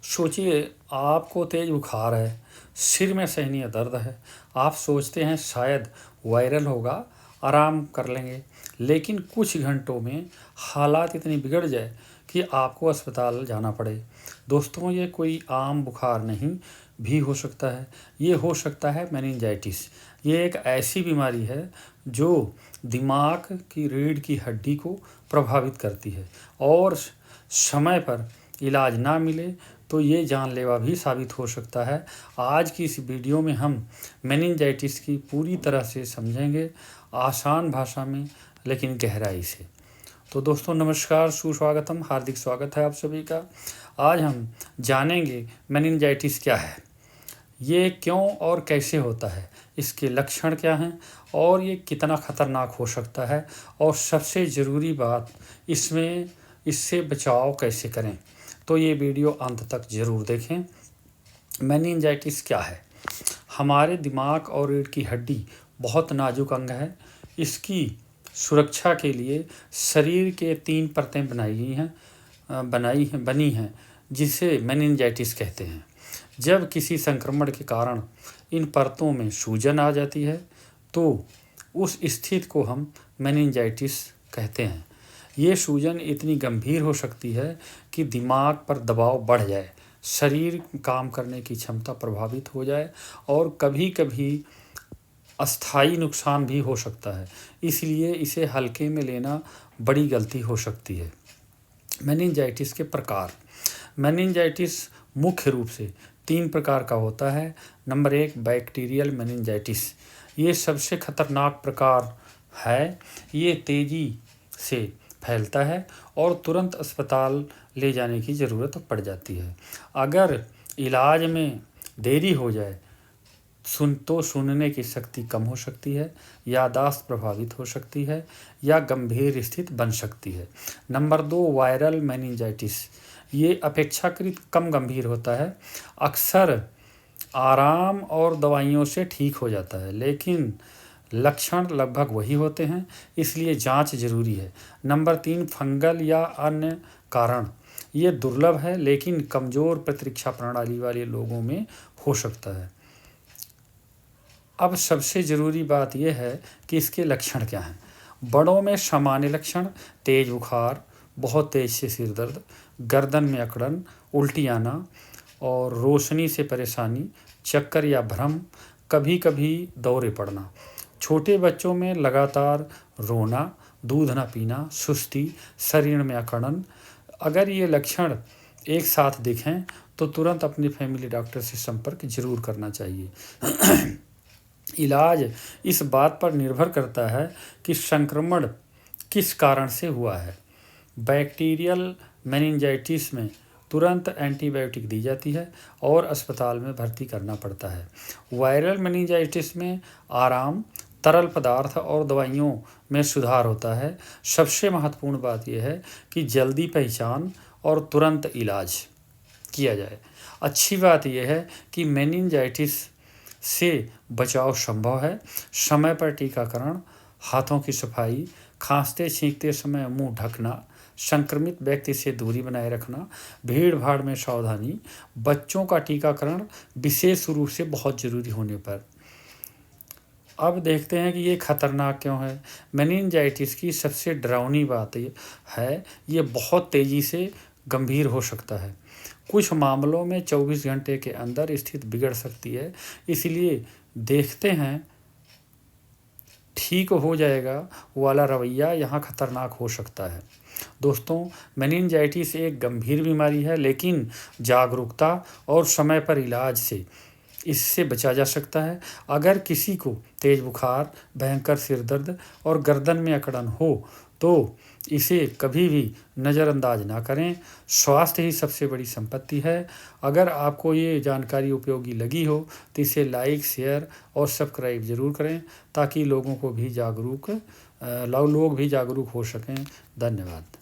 सोचिए, आपको तेज बुखार है, सिर में सहनीय दर्द है। आप सोचते हैं शायद वायरल होगा, आराम कर लेंगे। लेकिन कुछ घंटों में हालात इतनी बिगड़ जाए कि आपको अस्पताल जाना पड़े। दोस्तों, ये कोई आम बुखार नहीं भी हो सकता है। ये हो सकता है मेनिंजाइटिस। ये एक ऐसी बीमारी है जो दिमाग की रीढ़ की हड्डी को प्रभावित करती है और समय पर इलाज ना मिले तो ये जानलेवा भी साबित हो सकता है। आज की इस वीडियो में हम मेनिंजाइटिस की पूरी तरह से समझेंगे, आसान भाषा में लेकिन गहराई से। तो दोस्तों नमस्कार, सुस्वागतम, हार्दिक स्वागत है आप सभी का। आज हम जानेंगे मेनिंजाइटिस क्या है, ये क्यों और कैसे होता है, इसके लक्षण क्या हैं और ये कितना खतरनाक हो सकता है, और सबसे ज़रूरी बात इससे बचाव कैसे करें। तो ये वीडियो अंत तक ज़रूर देखें। मेनिंजाइटिस क्या है? हमारे दिमाग और रीढ़ की हड्डी बहुत नाजुक अंग है। इसकी सुरक्षा के लिए शरीर के 3 परतें बनी हैं जिसे मेनिंजाइटिस कहते हैं। जब किसी संक्रमण के कारण इन परतों में सूजन आ जाती है तो उस स्थिति को हम मेनिंजाइटिस कहते हैं। ये सूजन इतनी गंभीर हो सकती है कि दिमाग पर दबाव बढ़ जाए, शरीर काम करने की क्षमता प्रभावित हो जाए और कभी-कभी अस्थायी नुकसान भी हो सकता है। इसलिए इसे हल्के में लेना बड़ी गलती हो सकती है। मेनिंजाइटिस के प्रकार। मेनिंजाइटिस मुख्य रूप से 3 प्रकार का होता है। Number 1, bacterial meningitis. ये सबसे खतरनाक प्रकार है। ये तेज़ी से फैलता है और तुरंत अस्पताल ले जाने की ज़रूरत पड़ जाती है। अगर इलाज में देरी हो जाए सुनने की शक्ति कम हो सकती है, याददाश्त प्रभावित हो सकती है या गंभीर स्थिति बन सकती है। Number 2, viral meningitis. ये अपेक्षाकृत कम गंभीर होता है, अक्सर आराम और दवाइयों से ठीक हो जाता है, लेकिन लक्षण लगभग वही होते हैं, इसलिए जांच जरूरी है। नंबर 3, फंगल या अन्य कारण। ये दुर्लभ है लेकिन कमज़ोर प्रतिरक्षा प्रणाली वाले लोगों में हो सकता है। अब सबसे ज़रूरी बात यह है कि इसके लक्षण क्या हैं। बड़ों में सामान्य लक्षण: तेज़ बुखार, बहुत तेज़ से सिर दर्द, गर्दन में अकड़न, उल्टी आना और रोशनी से परेशानी, चक्कर या भ्रम, कभी कभी दौरे पड़ना। छोटे बच्चों में लगातार रोना, दूध न पीना, सुस्ती, शरीर में अकड़न। अगर ये लक्षण एक साथ दिखें तो तुरंत अपने फैमिली डॉक्टर से संपर्क जरूर करना चाहिए। इलाज इस बात पर निर्भर करता है कि संक्रमण किस कारण से हुआ है। बैक्टीरियल मेनिंजाइटिस में तुरंत एंटीबायोटिक दी जाती है और अस्पताल में भर्ती करना पड़ता है। वायरल मेनिंजाइटिस में आराम, तरल पदार्थ और दवाइयों में सुधार होता है। सबसे महत्वपूर्ण बात यह है कि जल्दी पहचान और तुरंत इलाज किया जाए। अच्छी बात यह है कि मेनिंजाइटिस से बचाव संभव है। समय पर टीकाकरण, हाथों की सफाई, खांसते छींकते समय मुंह ढकना, संक्रमित व्यक्ति से दूरी बनाए रखना, भीड़ भाड़ में सावधानी, बच्चों का टीकाकरण विशेष रूप से बहुत ज़रूरी होने पर। अब देखते हैं कि ये खतरनाक क्यों है। मेनिंजाइटिस की सबसे डरावनी बात है ये बहुत तेज़ी से गंभीर हो सकता है। कुछ मामलों में 24 घंटे के अंदर स्थिति बिगड़ सकती है। इसलिए देखते हैं ठीक हो जाएगा वाला रवैया यहाँ खतरनाक हो सकता है। दोस्तों, मेनिंजाइटिस एक गंभीर बीमारी है, लेकिन जागरूकता और समय पर इलाज से इससे बचा जा सकता है। अगर किसी को तेज बुखार, भयंकर सिर दर्द और गर्दन में अकड़न हो तो इसे कभी भी नज़रअंदाज ना करें। स्वास्थ्य ही सबसे बड़ी संपत्ति है। अगर आपको ये जानकारी उपयोगी लगी हो तो इसे लाइक, शेयर और सब्सक्राइब ज़रूर करें ताकि लोग भी जागरूक हो सकें। धन्यवाद।